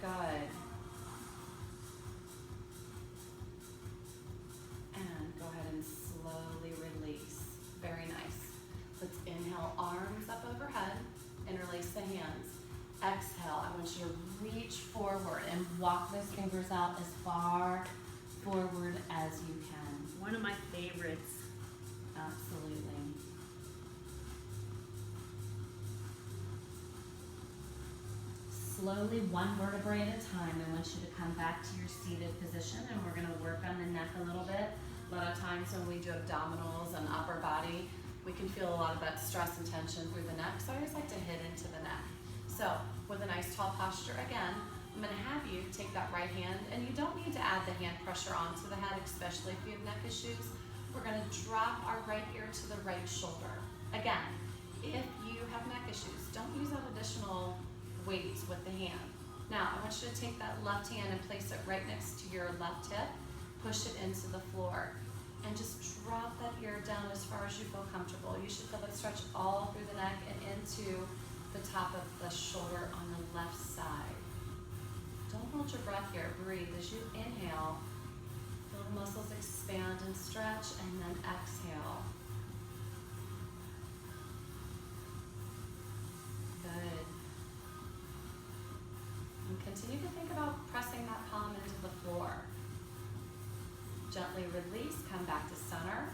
S2: Good. And go ahead and slowly release. Very nice. Let's inhale, arms up overhead, and release the hands. Exhale, I want you to reach forward and walk those fingers out as far forward as you can.
S1: One of my favorites.
S2: Absolutely. Slowly, one vertebrae at a time, I want you to come back to your seated position, and we're gonna work on the neck a little bit. A lot of times when we do abdominals and upper body, we can feel a lot of that stress and tension through the neck, so I always like to hit into the neck. So with a nice tall posture again, I'm gonna have you take that right hand, and you don't need to add the hand pressure onto the head, especially if you have neck issues. We're gonna drop our right ear to the right shoulder. Again, if you have neck issues, don't use that additional weight with the hand. Now, I want you to take that left hand and place it right next to your left hip, push it into the floor, and just drop that ear down as far as you feel comfortable. You should feel that stretch all through the neck and into the top of the shoulder on the left side. Don't hold your breath here. Breathe as you inhale. Feel the muscles expand and stretch, and then exhale. Good. And continue to think about pressing that palm into the floor. Gently release, come back to center.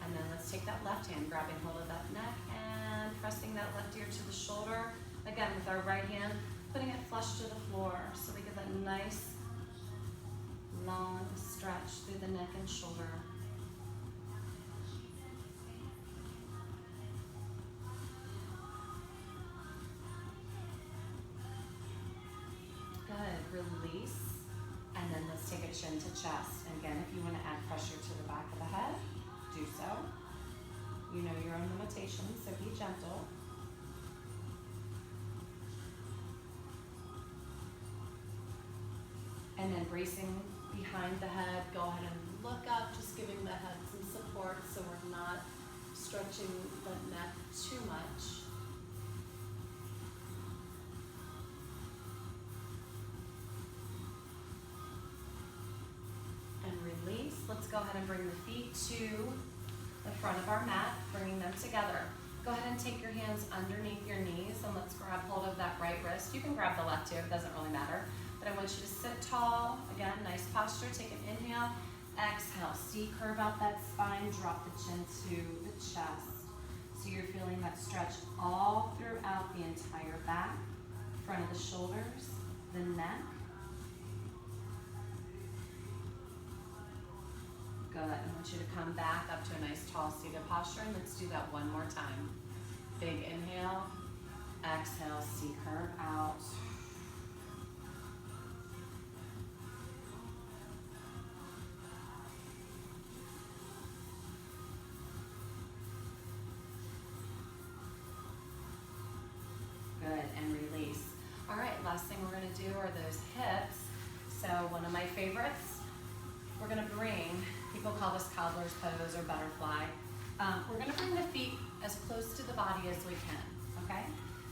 S2: And then let's take that left hand, grabbing hold of that neck and pressing that left ear to the shoulder. Again, with our right hand, putting it flush to the floor so we get that nice, long stretch through the neck and shoulder. Good, release. And then let's take a chin to chest. And again, if you want to add pressure to the back of the head, do so. You know your own limitations, so be gentle. And then bracing behind the head, go ahead and look up, just giving the head some support so we're not stretching the neck too much. And release. Let's go ahead and bring the feet to the front of our mat, bringing them together. Go ahead and take your hands underneath your knees and let's grab hold of that right wrist. You can grab the left too, it doesn't really matter. But I want you to sit tall. Again, nice posture. Take an inhale, exhale. See, curve out that spine, drop the chin to the chest. So you're feeling that stretch all throughout the entire back, front of the shoulders, the neck. Good. I want you to come back up to a nice tall seated posture, and let's do that one more time. Big inhale, exhale, C curve out. Good, and release. All right, last thing we're gonna do are those hips. So one of my favorites, we're gonna bring, people call this cobbler's pose or butterfly. We're gonna bring the feet as close to the body as we can, okay?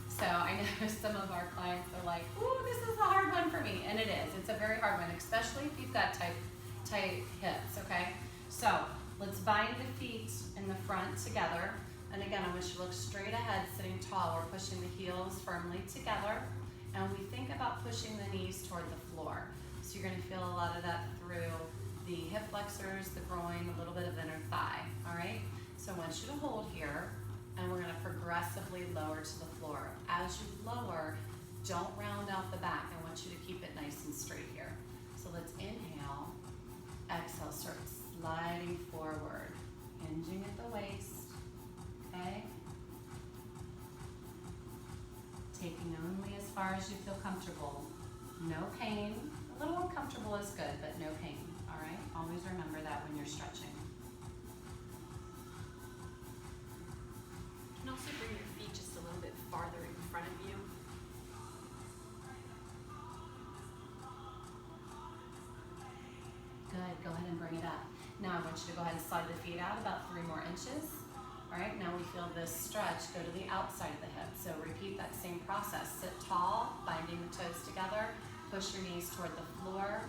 S2: So I know some of our clients are like, ooh, this is a hard one for me, and it is. It's a very hard one, especially if you've got tight hips, okay? So let's bind the feet in the front together. And again, I want you to look straight ahead, sitting tall. We're pushing the heels firmly together. And we think about pushing the knees toward the floor. So you're gonna feel a lot of that through the hip flexors, the groin, a little bit of inner thigh, all right? So I want you to hold here, and we're gonna progressively lower to the floor. As you lower, don't round out the back. I want you to keep it nice and straight here. So let's inhale, exhale, start sliding forward, hinging at the waist. Okay. Taking only as far as you feel comfortable. No pain. A little uncomfortable is good, but no pain. All right? Always remember that when you're stretching.
S1: You can also bring your feet just a little bit farther in front of you.
S2: Good. Go ahead and bring it up. Now I want you to go ahead and slide the feet out about 3 more inches. All right, now we feel this stretch go to the outside of the hip. So repeat that same process. Sit tall, binding the toes together, push your knees toward the floor,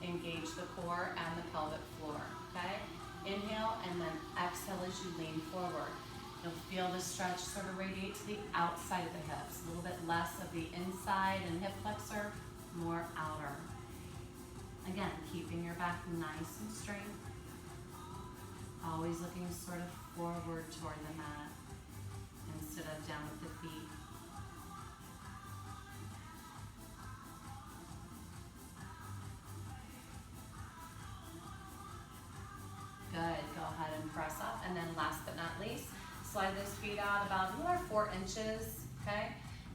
S2: engage the core and the pelvic floor, okay? Inhale and then exhale as you lean forward. You'll feel the stretch sort of radiate to the outside of the hips, a little bit less of the inside and hip flexor, more outer. Again, keeping your back nice and straight. Always looking sort of forward toward the mat instead of down with the feet. Good, go ahead and press up, and then last but not least, slide those feet out about 4 inches, okay?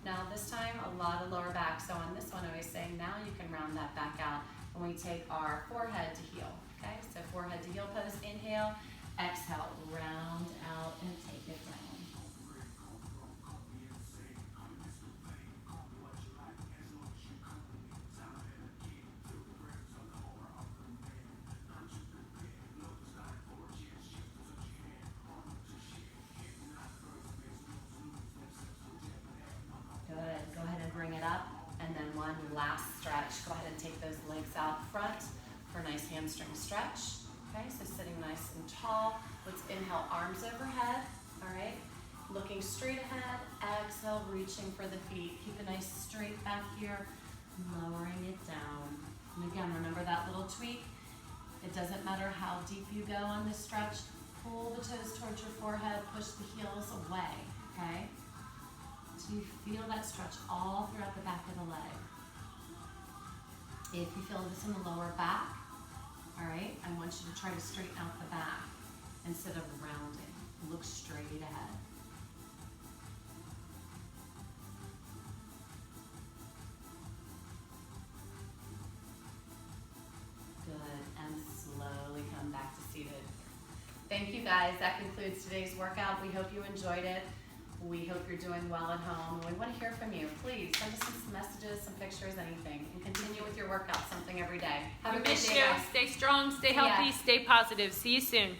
S2: Now this time, a lot of lower back. So on this one, I was saying now you can round that back out when we take our forehead to heel. Okay, so forehead to heel pose, inhale, exhale, round out and take it down. Good, go ahead and bring it up, and then one last stretch. Go ahead and take those legs out front for a nice hamstring stretch. Okay, so sitting nice and tall. Let's inhale, arms overhead, all right? Looking straight ahead, exhale, reaching for the feet. Keep a nice straight back here, lowering it down. And again, remember that little tweak? It doesn't matter how deep you go on this stretch. Pull the toes towards your forehead, push the heels away, okay? So you feel that stretch all throughout the back of the leg. If you feel this in the lower back, all right, I want you to try to straighten out the back instead of rounding. Look straight ahead. Good, and slowly come back to seated. Thank you guys, that concludes today's workout. We hope you enjoyed it. We hope you're doing well at home. We want to hear from you. Please send us some messages, some pictures, anything. And continue with your workout, something every day. Have a
S1: We
S2: good
S1: miss
S2: day,
S1: you.
S2: guys.
S1: Stay strong, stay
S2: Yeah.
S1: healthy, stay positive. See you soon.